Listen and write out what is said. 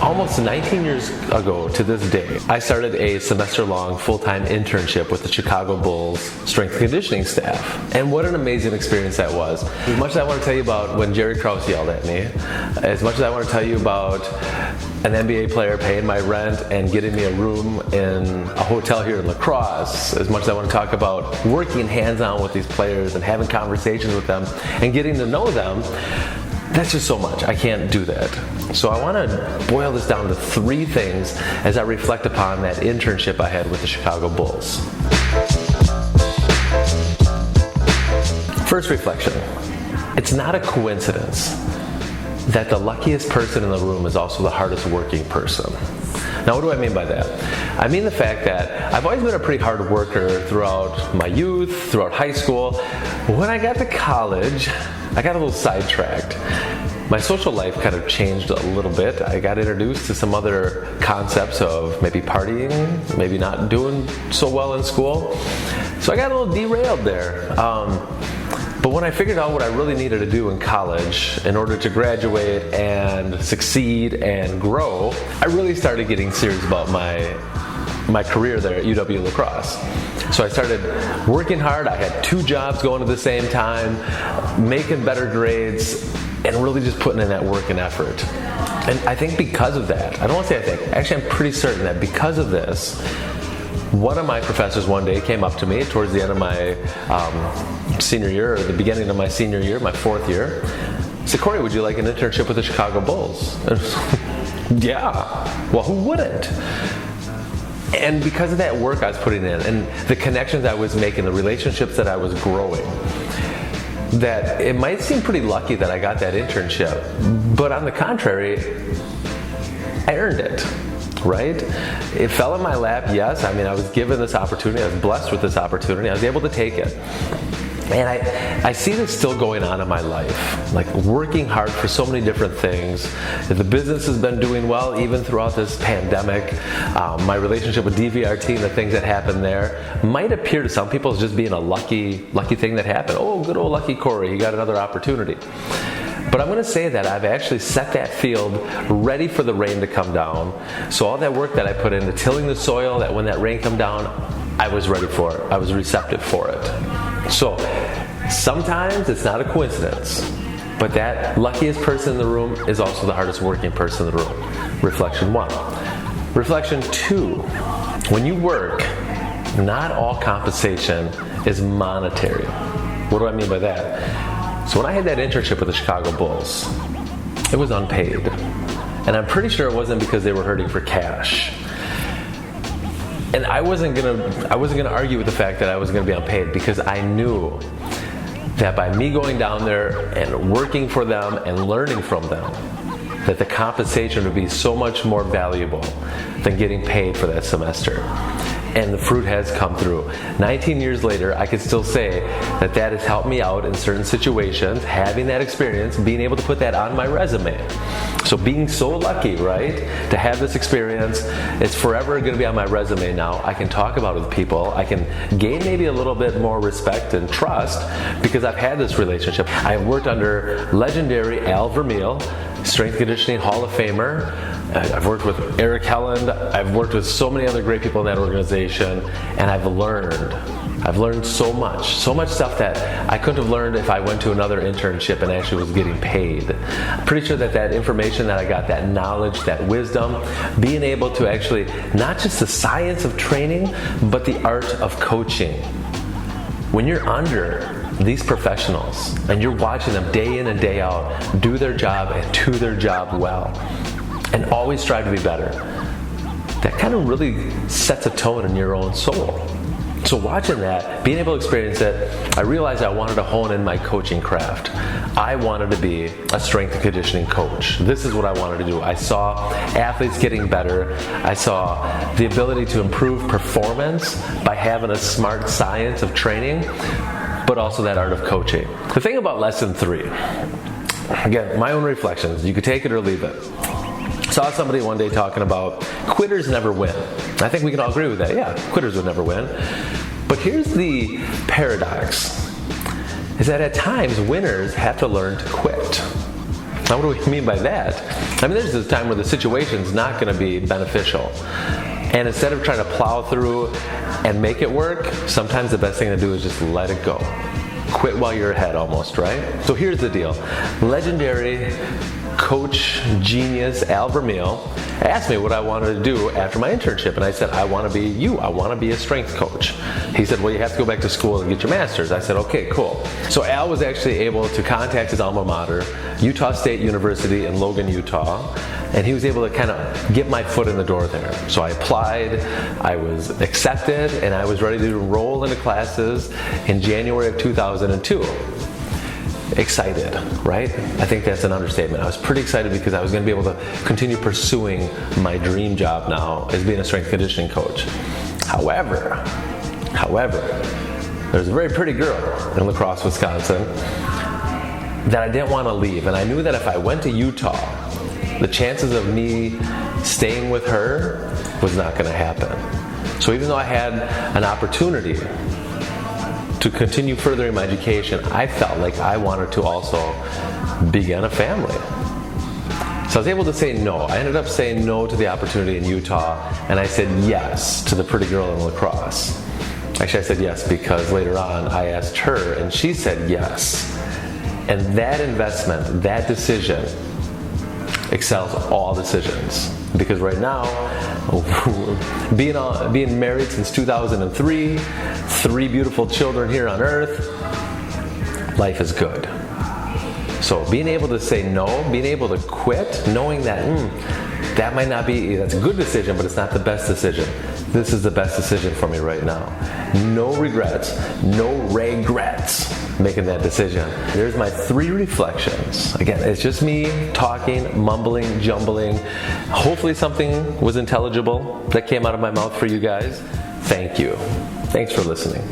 Almost 19 years ago to this day, I started a semester-long full-time internship with the Chicago Bulls strength and conditioning staff. And what an amazing experience that was. As much as I want to tell you about when Jerry Krause yelled at me, as much as I want to tell you about an NBA player paying my rent and getting me a room in a hotel here in La Crosse, as much as I want to talk about working hands-on with these players and having conversations with them and getting to know them, that's just so much. I can't do that. So I want to boil this down to 3 things as I reflect upon that internship I had with the Chicago Bulls. First reflection. It's not a coincidence that the luckiest person in the room is also the hardest working person. Now, what do I mean by that? I mean the fact that I've always been a pretty hard worker throughout my youth, throughout high school. When I got to college, I got a little sidetracked. My social life kind of changed a little bit. I got introduced to some other concepts of maybe partying, maybe not doing so well in school. So I got a little derailed there. But when I figured out what I really needed to do in college in order to graduate and succeed and grow, I really started getting serious about my career there at UW La Crosse. So I started working hard. I had 2 jobs going at the same time, making better grades, and really just putting in that work and effort. And I think because of that, I don't want to say I think, actually I'm pretty certain that because of this, one of my professors one day came up to me towards the end of my senior year, or the beginning of my senior year, my 4th year, said, "Corey, would you like an internship with the Chicago Bulls?" Yeah, well, who wouldn't? And because of that work I was putting in and the connections I was making, the relationships that I was growing, that it might seem pretty lucky that I got that internship, but on the contrary, I earned it, right? It fell in my lap, yes. I mean, I was given this opportunity. I was blessed with this opportunity. I was able to take it. And I see this still going on in my life, like working hard for so many different things. The business has been doing well even throughout this pandemic. My relationship with DVRT and the things that happened there might appear to some people as just being a lucky thing that happened. Oh, good old lucky Corey, he got another opportunity. But I'm going to say that I've actually set that field ready for the rain to come down. So all that work that I put into tilling the soil, that when that rain come down, I was ready for it. I was receptive for it. So sometimes it's not a coincidence, but that luckiest person in the room is also the hardest working person in the room. Reflection 1. Reflection 2. When you work, not all compensation is monetary. What do I mean by that? So when I had that internship with the Chicago Bulls, it was unpaid. And I'm pretty sure it wasn't because they were hurting for cash. And I wasn't gonna argue with the fact that I was gonna be unpaid, because I knew that by me going down there and working for them and learning from them, that the compensation would be so much more valuable than getting paid for that semester. And the fruit has come through. 19 years later, I can still say that that has helped me out in certain situations, having that experience, being able to put that on my resume. So being so lucky, right, to have this experience, it's forever going to be on my resume now. I can talk about it with people. I can gain maybe a little bit more respect and trust because I've had this relationship. I've worked under legendary Al Vermeil, strength conditioning Hall of Famer. I've worked with Eric Helland. I've worked with so many other great people in that organization, and I've learned so much stuff that I couldn't have learned if I went to another internship and actually was getting paid. I'm pretty sure that information that I got, that knowledge, that wisdom, being able to actually, not just the science of training, but the art of coaching. When you're under these professionals and you're watching them day in and day out do their job and do their job well, and always strive to be better, that kind of really sets a tone in your own soul. So watching that, being able to experience it, I realized I wanted to hone in my coaching craft. I wanted to be a strength and conditioning coach. This is what I wanted to do. I saw athletes getting better. I saw the ability to improve performance by having a smart science of training, but also that art of coaching. The thing about lesson 3, again, my own reflections, you could take it or leave it. Saw somebody one day talking about quitters never win. I think we can all agree with that. Yeah, quitters would never win. But here's the paradox, is that at times winners have to learn to quit. Now, what do we mean by that? I mean, there's this time where the situation's not going to be beneficial. And instead of trying to plow through and make it work, sometimes the best thing to do is just let it go. Quit while you're ahead almost, right? So here's the deal. Legendary coach genius Al Vermeil asked me what I wanted to do after my internship, and I said, I want to be you. I want to be a strength coach. He said, well, you have to go back to school and get your master's. I said, okay, cool. So Al was actually able to contact his alma mater, Utah State University in Logan, Utah, and he was able to kind of get my foot in the door there. So I applied, I was accepted, and I was ready to enroll into classes in January of 2002. Excited, right? I think that's an understatement. I was pretty excited because I was going to be able to continue pursuing my dream job now as being a strength conditioning coach. However, there's a very pretty girl in La Crosse, Wisconsin that I didn't want to leave, and I knew that if I went to Utah, the chances of me staying with her was not going to happen. So even though I had an opportunity to continue furthering my education, I felt like I wanted to also begin a family. So I was able to say no. I ended up saying no to the opportunity in Utah, and I said yes to the pretty girl in La Crosse. Actually, I said yes because later on I asked her, and she said yes. And that investment, that decision, excels all decisions. Because right now, being married since 2003, 3 beautiful children here on earth, life is good. So being able to say no, being able to quit, knowing that that might not be, that's a good decision, but it's not the best decision. This is the best decision for me right now. No regrets, making that decision. There's my 3 reflections. Again, it's just me talking, mumbling, jumbling. Hopefully something was intelligible that came out of my mouth for you guys. Thank you. Thanks for listening.